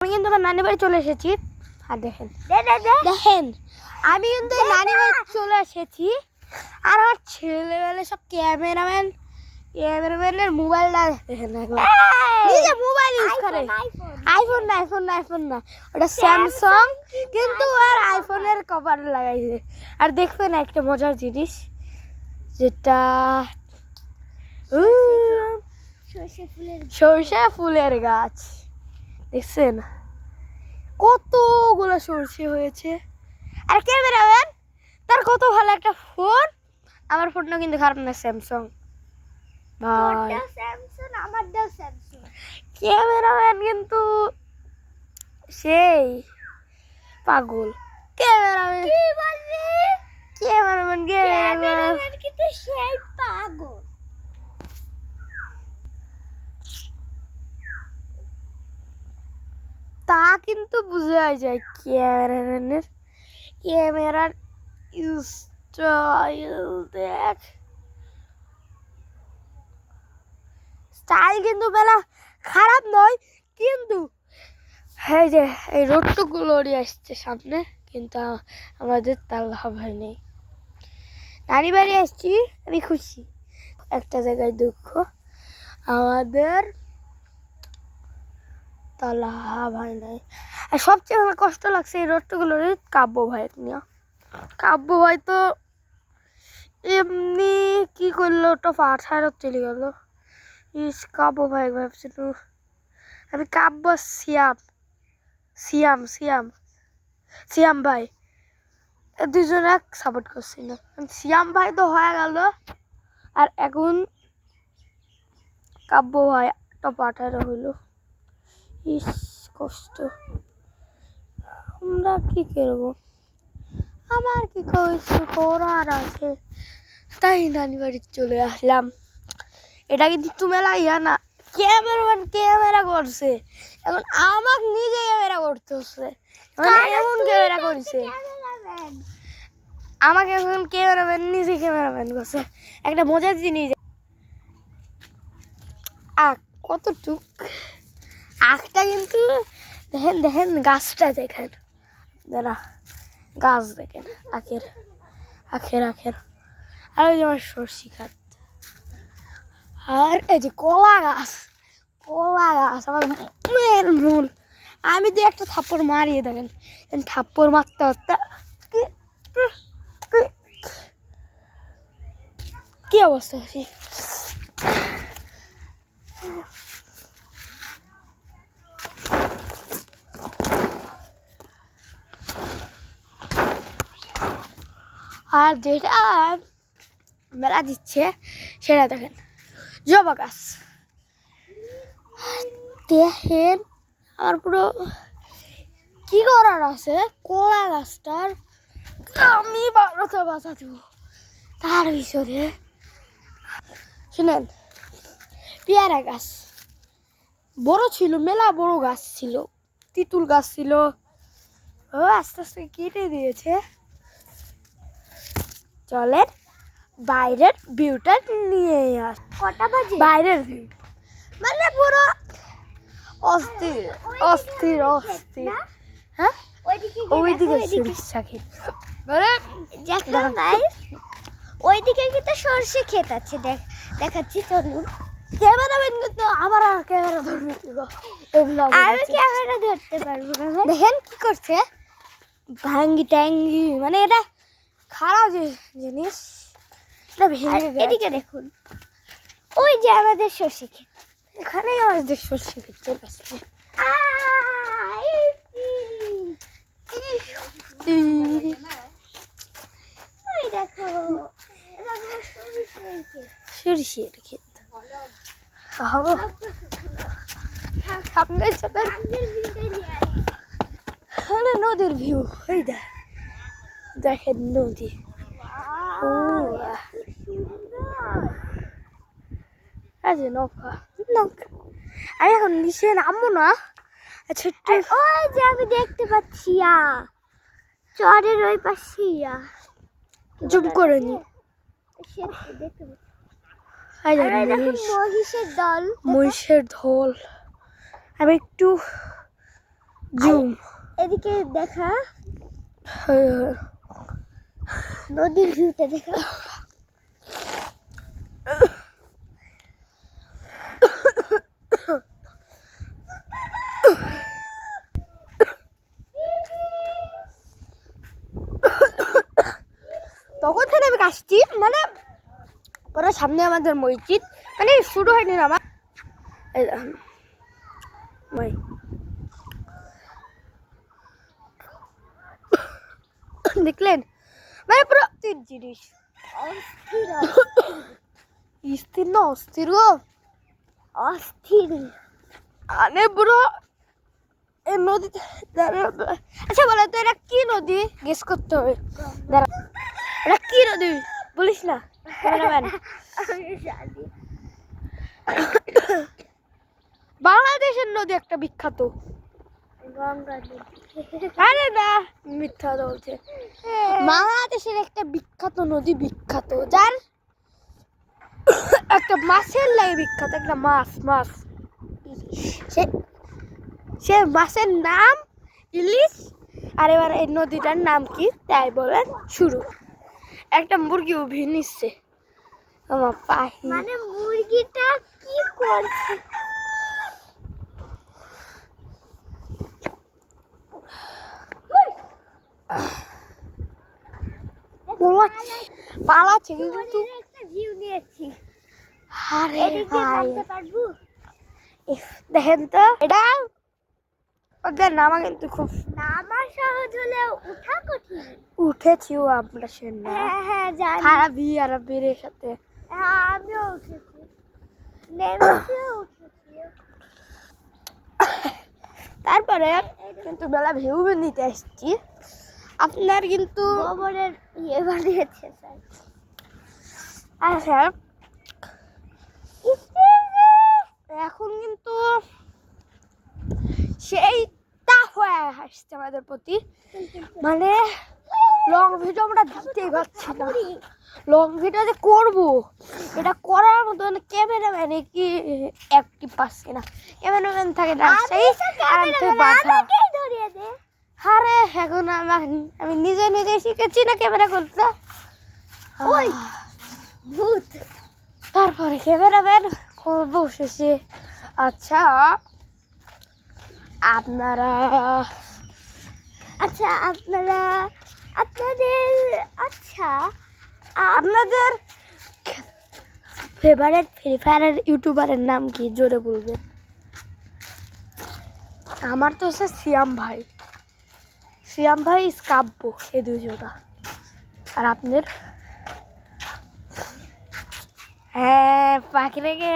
আমি কিন্তু আমার নানি বাড়ি চলে এসেছি। আর দেখেন দেখেন আমি কিন্তু নানি বাড়ি চলে এসেছি। আর আমার ছেলেবেলে সব ক্যামেরাম্যানের মোবাইলটা দেখেন নিজে মোবাইল ইউজ করে। আইফোন না ওটা স্যামসাং, কিন্তু আর আইফোনের কভার লাগাইছে। আর দেখবেন একটা মজার জিনিস, যেটা সরষে ফুলের গাছ দেখছেন, কতগুলো সরষে হয়েছে। আর ক্যামেরাম্যান তার কত ভালো একটা ফোন। আমার ফোনটা কিন্তু খারাপ না, স্যামসাং ভাই। ক্যামেরাম্যান কিন্তু সেই পাগল। ক্যামেরাম্যান কিন্তু সেই পাগল। তা কিন্তু বোঝা যায় ক্যামেরার স্টাইল। দেখ স্টাইল কিন্তু বেলা খারাপ নয়, কিন্তু এই যে এই রোডটুকুলো আসছে সামনে, কিন্তু আমাদের তার লাভ হয়নি। নানি বাড়ি আসছি, আমি খুশি। একটা জায়গায় দুঃখ, আমাদের তা লাভ হয় নাই। আর সবচেয়ে আমার কষ্ট লাগছে এই রোডটুকুলো কাব্য ভাইয়ের নিয়ে। কাব্য ভাই তো এমনি কি করলো, ওটা পাঠারও চলে গেল। কাব্য ভাই ভাবছিল আমি কাব্য সিয়াম ভাই দুজন এক সাপোর্ট করছি না। সিয়াম ভাই তো হয়ে গেল, আর এখন কাব্য ভাই টপ 18 হইল। কষ্ট। আমরা কি করবো, আমার কি করার আছে, তাই নানি বাড়ি চলে আসলাম। এটা কিন্তু মেলা ইয়া না, ক্যামেরা করছে, এখন আমাকে নিজে ক্যামেরা করতে হচ্ছে। এমন ক্যামেরা করছে আমাকে, এখন ক্যামেরাম্যান নিজে ক্যামেরাম্যান করছে। একটা মজার জিনিস, কতটুক আখটা কিন্তু দেখেন গাছটা দেখেন, দাঁড়া গাছ দেখেন আখের। আর ওই যে আমার সর্ষে খাত, আর এই যে কলা গাছ আমার মূল। আমি তো একটা থাপ্পড় মারিয়ে দেখেন, থাপ্পড় মারতে কি অবস্থা হচ্ছে। আর যেটা মেলা দিচ্ছে সেটা দেখেন, জবা গাছ দেখেন। আর পুরো কি করার আছে, কলা গাছটার আমি বারোটা বাঁচা দেব। তার ভিতরে শুনেন, পেয়ারা গাছ বড় ছিল, মেলা বড় গাছ ছিল, তিতুল গাছ ছিল, ও আস্তে আস্তে কেটে দিয়েছে। চলেন বাইরের ভিউটা নিয়ে আস। কটা বাজে? বাইরের ভিউ মানে পুরো অস্থির। হ্যাঁ ওইদিকে সরিষা ক্ষেত, ওইদিকে কিন্তু সরষে ক্ষেত আছে, দেখাচ্ছি চলুন। ক্যামেরাম্যান কিন্তু আবার ক্যামেরা ধরবে, আমি ক্যামেরা ধরতে পারবো না। দেখেন কি করছে, ভাঙ্গি ট্যাঙ্গি, মানে এটা খারাপ জিনিস, এটা ভেঙে। এদিকে দেখুন, ওই যে আমাদের সরষে ক্ষেত, এখানেই আমাদের সরষে ক্ষেত চলে আসছে। দেখো সরষের ক্ষেত, নদীর ভিউ। ওই দেখেন নদী, নৌকা। আমি এখন নিচে নামবো না, ছোট্ট ওই যে আমি দেখতে পাচ্ছি চরের ওই পাশে জুম করে নি মহিষের দল। আমি একটু জুম এদিকে দেখা নদীর ভিউটা দেখা তখন থেকে আমি আসছি মানে পরে সামনে আমাদের মসজিদ মানে শুরু হয়নি আমার দেখলেন মানে পুরো জিনিস স্থির না অস্থির গো অস্থির মানে পুরো এই নদীতে আচ্ছা বলো তো এটা কি নদী গেস করতে হবে এটা কি নদী বলিস না বাংলাদেশের নদী একটা বিখ্যাত আরে না মিথ্যা বলছে বাংলাদেশের একটা বিখ্যাত নদী বিখ্যাত যার একটা মাছের লাগে বিখ্যাত একটা মাছ মাছ সে মাছের নাম ইলিশ আর এবার এই নদীটার নাম কি তাই বলেন শুরু একটা মুরগি উঠে নিচ্ছে আমার পাখি মানে মুরগিটা কি করছে পালাচ্ছে কিন্তু একটা ভিউ নিয়েছি আরে ভাই দেখেন তো এটা ওদের নামা কিন্তু খুব নামা সহজ হলে উঠা কঠিন উঠেছিও আমরা সে না হ্যাঁ জানি আরবি আরবির সাথে হ্যাঁ আমিও উঠেছি নেমেছিও উঠেছি তারপরে কিন্তু বেলা ভিউ নিতে আসছি আপনার কিন্তু গোবরের ইয়ে বানিয়েছে স্যার আচ্ছা এখন কিন্তু সেইটা হয়ে আসছে আমাদের প্রতি মানে লং ভিডিও আমরা দিতেই পারছি না লং ভিডিও যে করবো এটা করার মতন ক্যামেরাম্যান কি অ্যাক্টিভ পাচ্ছি না ক্যামেরাম্যান থাকে রাজশাহী আরে এখন আমি নিজে নিজে শিখেছি না ক্যামেরা করতে ভূত তারপরে ক্যামেরাম্যান করবো শেষে আচ্ছা আপনারা আপনাদের ফেভারিট ফ্রি ফায়ারের ইউটিউবারের নাম কি জোরে বলবেন আমার তো হচ্ছে সিয়াম ভাই কাব্য এই দুজোটা আর আপনাদের হ্যাঁ পাখি রেখে